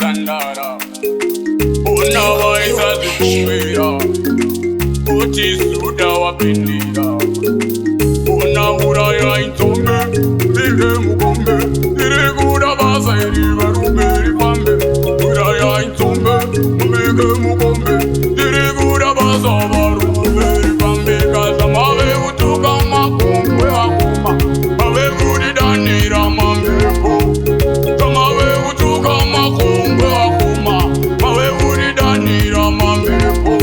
Sandara Una waisa zikumbira Uchi suda wapindira Una Urayai Nzombe Dige mugombe Dire kuda basa iri barume ripambe Urayai Nzombe Mbige mugombe Dire kuda basa barume ripambe Kaza mawe utuka makongwe akuma Mawe kudi danira mameko Mawe utuka makongwe akuma Mawe kudi danira mameko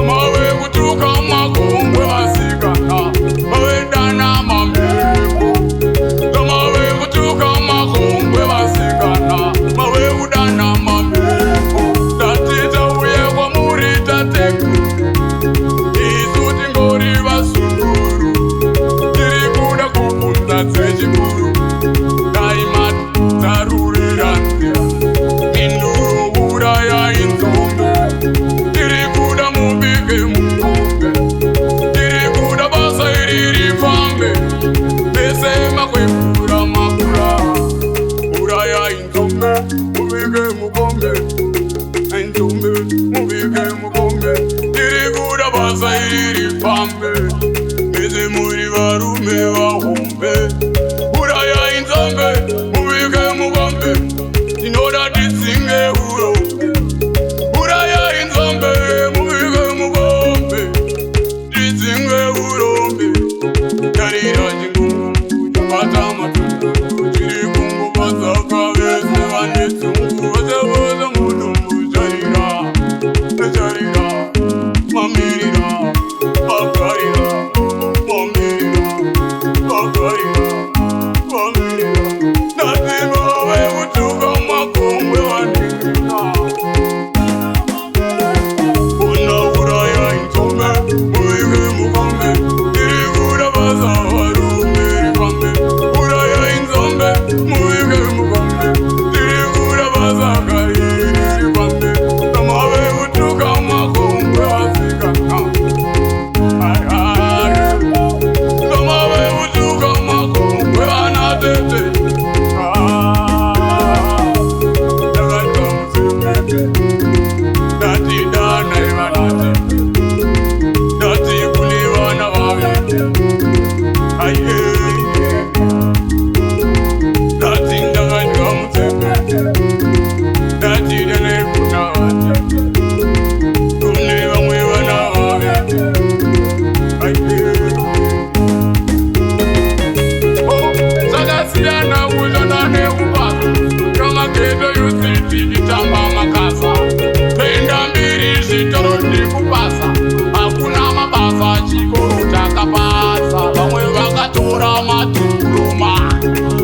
Mawe utuka makongwe asikana Mawe dana mameko Mawe utuka makongwe asikana Mawe udana mameko Tatita uye kwa murita teku Isuti ngori vasunguru Tiri kuda kupunza tsechikuru Daima taruriranzira Induru Urayai Nzombe Tiri kuda mubike mugombe Tiri kuda basa iriri fambe Pese makwekura makura Urayai Nzombe mubike mugombe Nzombe mubike mugombe Tiri kuda basa iriri fambe Pese muri varume vahombe Urayai Nzombe mubike mugombe Tinoda titsinge uro Urayai Nzombe mubike mugombe Titsinge urombe Tarira chingungu chambata matungu Chiri kungu pasaka vese vanetsungu Vese voza mudumbu charira Charira mamirira Pakarira mamirira Pakarira mamirira Natima we utuka makongwe wanikina Una Urayai Nzombe mubike mugombe Tiri kuda basa varume ripambe Urayai Nzombe mubike mugombe Tiri kuda basa kariri ripambe Mawe utuka makongwe asikana Mawe utuka makongwe anatete Yakata mzimeke Dati dana ivanate Dati kulivana vavete Aye Dati ndakanywa mzimeke Dati dene kunavate Kune vamwe vana vavete Aye Sakasiyana kuzona nekupasa Kamaketo yusiti ditamba makasa Penda mbiri zvitoro ndikupasa Hakuna mabasa chikoro takapasa Vamwe vakatora madiploma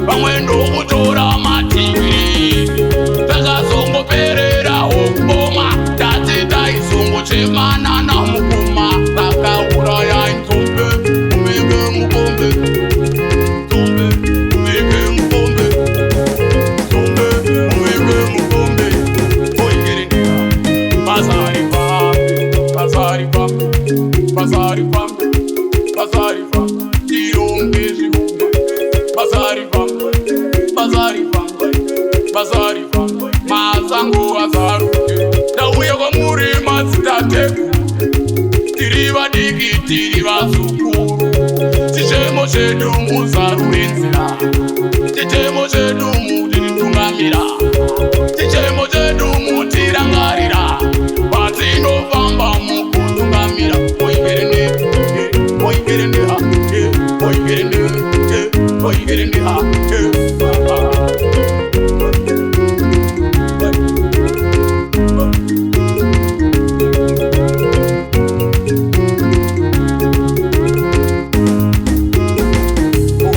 Vamwe ndokutora madigiri Takazongoperera okuboma Tati taizongochemana namukoma Saka Urayai Nzombe mubike mugombe Nzombe mubike mugombe Nzombe mubike mugombe Oigerendera Bazari pambe Bazari pambe Bazari pambe Bazari pambe Tirombe zvikumbe Bazari pambe Bazari pambe Bazari pambe Mazango azaruke Dauya kwa muri matsitateku Tiri vadiki tiri vazukuru Chichemo chedu muzarurenzira Chichemo chedu mutiritungamira Chichemo chedu mutirangarira Patinofamba mukutungamira Oigerende Oigerende ha Oigerende Oigerende ha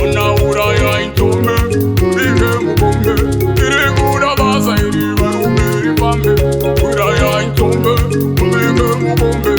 Una Urayai Nzombe mubike mugombe Tiri kuda basa iri barume ripambe Urayai Nzombe mubike mugombe